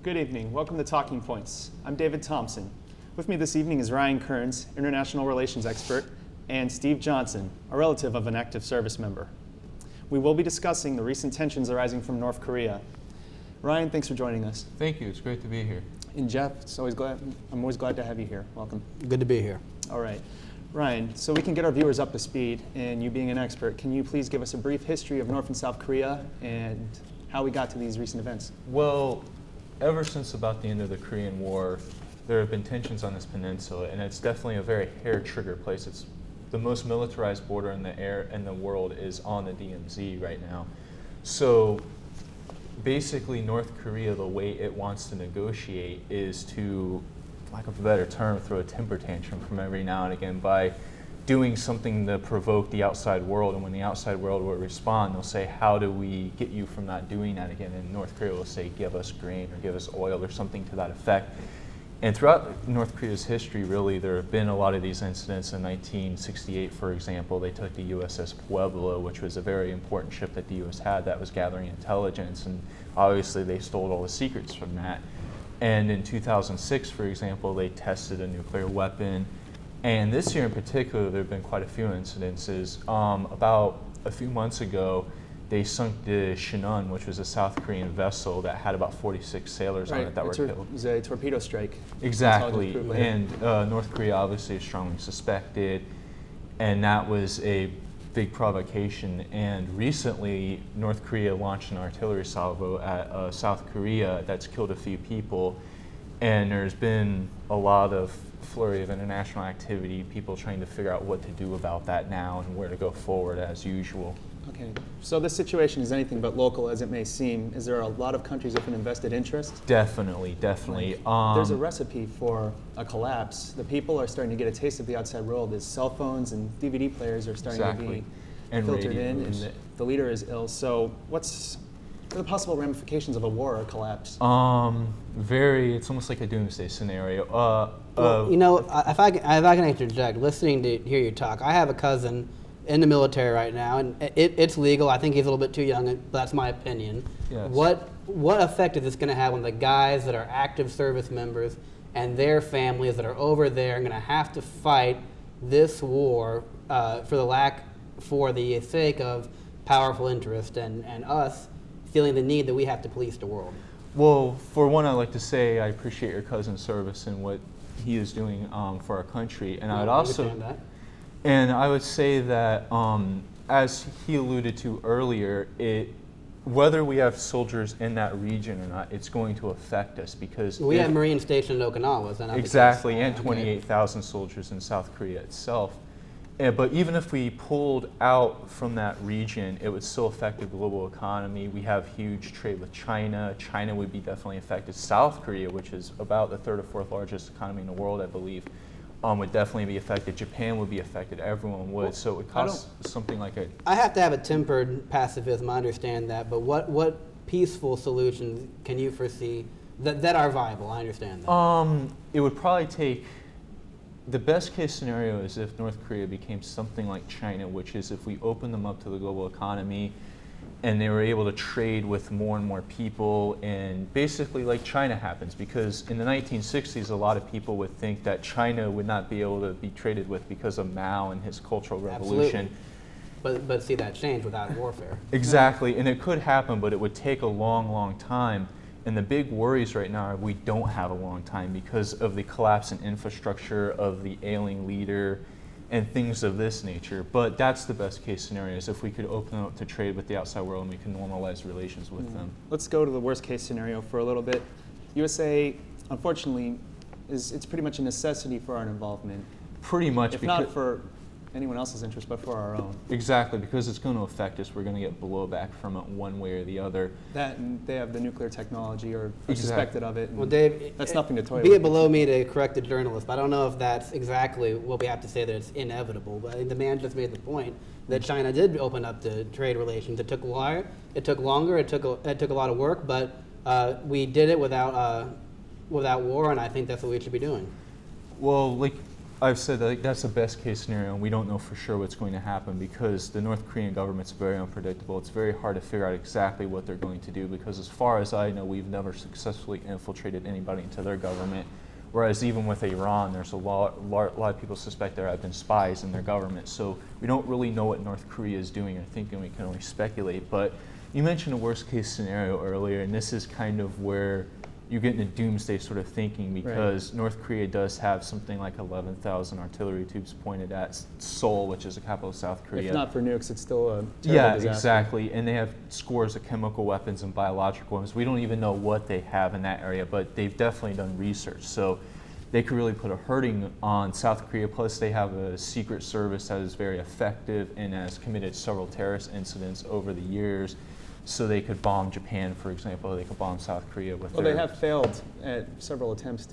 Good evening. Welcome to Talking Points. I'm David Thompson. With me this evening is Ryan Kearns, international relations expert, and Steve Johnson, a relative of an active service member. We will be discussing the recent tensions arising from North Korea. Ryan, thanks for joining us. Thank you. It's great to be here. And Jeff, I'm always glad to have you here. Welcome. Good to be here. All right. Ryan, so we can get our viewers up to speed, and you being an expert, can you please give us a brief history of North and South Korea and how we got to these recent events? Well, ever since about the end of the Korean War, there have been tensions on this peninsula, and it's definitely a very hair-trigger place. It's the most militarized border in the world is on the DMZ right now. So basically, North Korea, the way it wants to negotiate is to, lack of a better term, throw a temper tantrum from every now and again by doing something to provoke the outside world. And when the outside world will respond, they'll say, how do we get you from not doing that again? And North Korea will say, give us grain or give us oil or something to that effect. And throughout North Korea's history, really, there have been a lot of these incidents. In 1968, for example, they took the USS Pueblo, which was a very important ship that the U.S. had that was gathering intelligence, and obviously they stole all the secrets from that. And in 2006, for example, they tested a nuclear weapon. And this year in particular, there have been quite a few incidences. About a few months ago, they sunk the Shinun, which was a South Korean vessel that had about 46 sailors on it that were killed. It was a torpedo strike. Exactly, and North Korea obviously is strongly suspected, and that was a big provocation. And recently, North Korea launched an artillery salvo at South Korea that's killed a few people, and there's been a lot of flurry of international activity, people trying to figure out what to do about that now and where to go forward as usual. Okay, so this situation is anything but local as it may seem. Is there a lot of countries with an invested interest? Definitely. There's a recipe for a collapse. The people are starting to get a taste of the outside world as cell phones and DVD players are starting to be filtered in, and the leader is ill. So what are the possible ramifications of a war or collapse? It's almost like a doomsday scenario. If I can interject, listening to hear you talk, I have a cousin in the military right now, and it's legal. I think he's a little bit too young, but that's my opinion. Yes. What effect is this going to have on the guys that are active service members and their families that are over there and going to have to fight this war for the sake of powerful interest and us feeling the need that we have to police the world? Well, for one, I'd like to say I appreciate your cousin's service and what he is doing for our country, and I would say that, as he alluded to earlier, whether we have soldiers in that region or not, it's going to affect us because we have Marines stationed in Okinawa. Is that not exactly, and 28,000 soldiers in South Korea itself. But even if we pulled out from that region, it would still affect the global economy. We have huge trade with China. China would be definitely affected. South Korea, which is about the third or fourth largest economy in the world, I believe, would definitely be affected. Japan would be affected. Everyone would. So it would cost something like I have to have a tempered pacifism. I understand that. But what peaceful solutions can you foresee that are viable? I understand that. It would probably take. The best case scenario is if North Korea became something like China, which is if we open them up to the global economy and they were able to trade with more and more people, and basically like China happens, because in the 1960s a lot of people would think that China would not be able to be traded with because of Mao and his Cultural Revolution. Absolutely. But see that change without warfare. Exactly, and it could happen, but it would take a long time. And the big worries right now are we don't have a long time because of the collapse in infrastructure, of the ailing leader, and things of this nature. But that's the best case scenario, is if we could open up to trade with the outside world and we can normalize relations with them. Let's go to the worst case scenario for a little bit. USA, unfortunately, it's pretty much a necessity for our involvement. Pretty much. If not for anyone else's interest, but for our own. Exactly, because it's going to affect us. We're going to get blowback from it one way or the other. That, and they have the nuclear technology or suspected of it. Well, Dave, that's nothing to toy with. Be it below me to correct the journalist, but I don't know if that's exactly what we have to say that it's inevitable. But I think the man just made the point that China did open up the trade relations. It took longer. It took a lot of work, but we did it without war, and I think that's what we should be doing. Well, I've said that like, that's the best case scenario, and we don't know for sure what's going to happen because the North Korean government's very unpredictable. It's very hard to figure out exactly what they're going to do because as far as I know, we've never successfully infiltrated anybody into their government. Whereas even with Iran, there's a lot of people suspect there have been spies in their government. So we don't really know what North Korea is doing or thinking. We can only speculate. But you mentioned a worst case scenario earlier, and this is kind of where you get into doomsday sort of thinking because North Korea does have something like 11,000 artillery tubes pointed at Seoul, which is the capital of South Korea. If not for nukes, it's still a terrible disaster. Exactly. And they have scores of chemical weapons and biological weapons. We don't even know what they have in that area, but they've definitely done research. So they could really put a hurting on South Korea. Plus, they have a secret service that is very effective and has committed several terrorist incidents over the years. So they could bomb Japan, for example. They could bomb South Korea with Well, they have failed at several attempts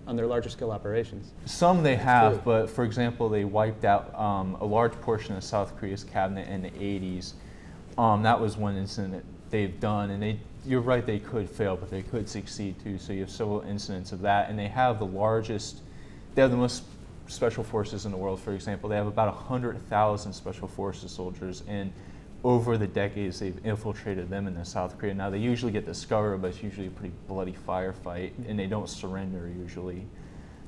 on their larger scale operations. Some they have, but for example, they wiped out a large portion of South Korea's cabinet in the 80s. That was one incident that they've done, and you're right, they could fail, but they could succeed too. So you have several incidents of that, and they have the most special forces in the world, for example. They have about 100,000 special forces soldiers, and over the decades, they've infiltrated them into South Korea. Now, they usually get discovered, but it's usually a pretty bloody firefight, and they don't surrender usually.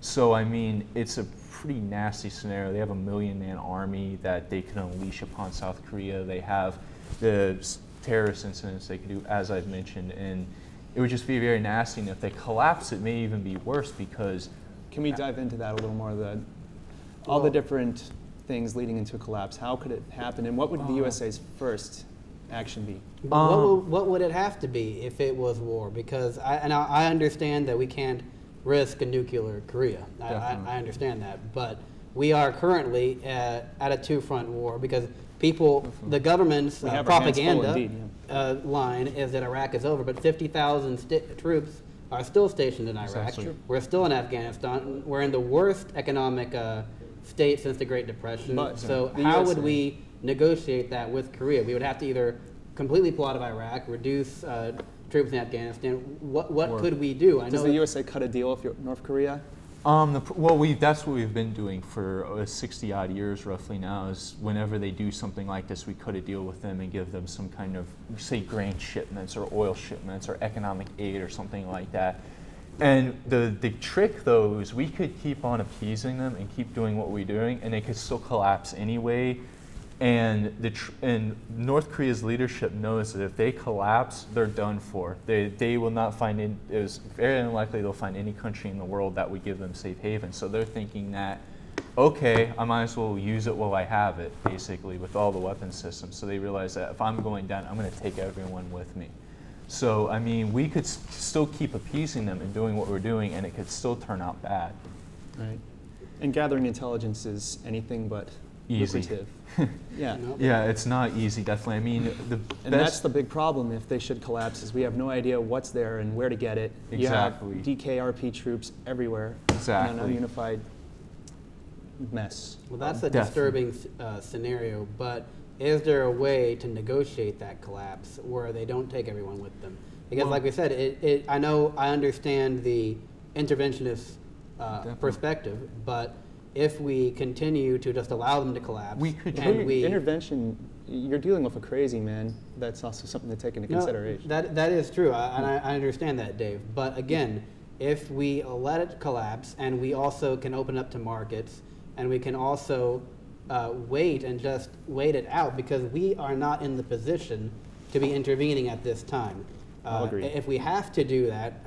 So, I mean, it's a pretty nasty scenario. They have a 1 million-man army that they can unleash upon South Korea. They have the terrorist incidents they can do, as I've mentioned, and it would just be very nasty. And if they collapse, it may even be worse because... Can we dive into that a little more? All the different things leading into a collapse. How could it happen, and what would the USA's first action be? What would it have to be if it was war? Because I understand that we can't risk a nuclear Korea. I understand that, but we are currently at a two-front war because the government's propaganda line is that Iraq is over, but 50,000 troops are still stationed in Iraq. Exactly. We're still in Afghanistan. We're in the worst economic state since the Great Depression. So how would we negotiate that with Korea? We would have to either completely pull out of Iraq, reduce troops in Afghanistan. What could we do? Does the USA cut a deal with North Korea? That's what we've been doing for 60-odd years roughly now, is whenever they do something like this, we cut a deal with them and give them some kind of, say, grain shipments or oil shipments or economic aid or something like that. And the trick, though, is we could keep on appeasing them and keep doing what we're doing, and they could still collapse anyway. And North Korea's leadership knows that if they collapse, they're done for. They will not find it is very unlikely they'll find any country in the world that would give them safe haven. So they're thinking that, okay, I might as well use it while I have it, basically, with all the weapon systems. So they realize that if I'm going down, I'm going to take everyone with me. So, I mean, we could still keep appeasing them and doing what we're doing, and it could still turn out bad. Right. And gathering intelligence is anything but easy. Lucrative. Yeah. Yeah, it's not easy, definitely. I mean, that's the big problem if they should collapse, is we have no idea what's there and where to get it. Exactly. You have DKRP troops everywhere. Exactly. In a unified mess. Well, that's a disturbing scenario, but is there a way to negotiate that collapse where they don't take everyone with them? Because like we said, I understand the interventionist perspective, but if we continue to just allow them to collapse, intervention, you're dealing with a crazy man. That's also something to take into consideration. That is true, and I understand that, Dave. But again, if we let it collapse, and we also can open up to markets, and we can also wait and just wait it out, because we are not in the position to be intervening at this time. I'll agree. If we have to do that,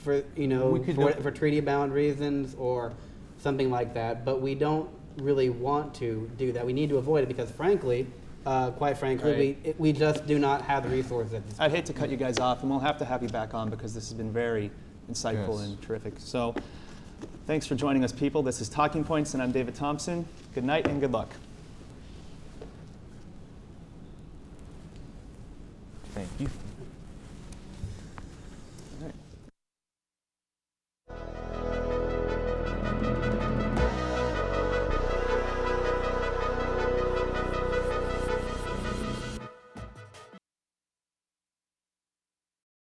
for treaty-bound reasons or something like that, but we don't really want to do that. We need to avoid it because, quite frankly, we just do not have the resources at this time. I'd hate to cut you guys off, and we'll have to have you back on because this has been very insightful and terrific. So thanks for joining us, people. This is Talking Points, and I'm David Thompson. Good night and good luck. Thank you.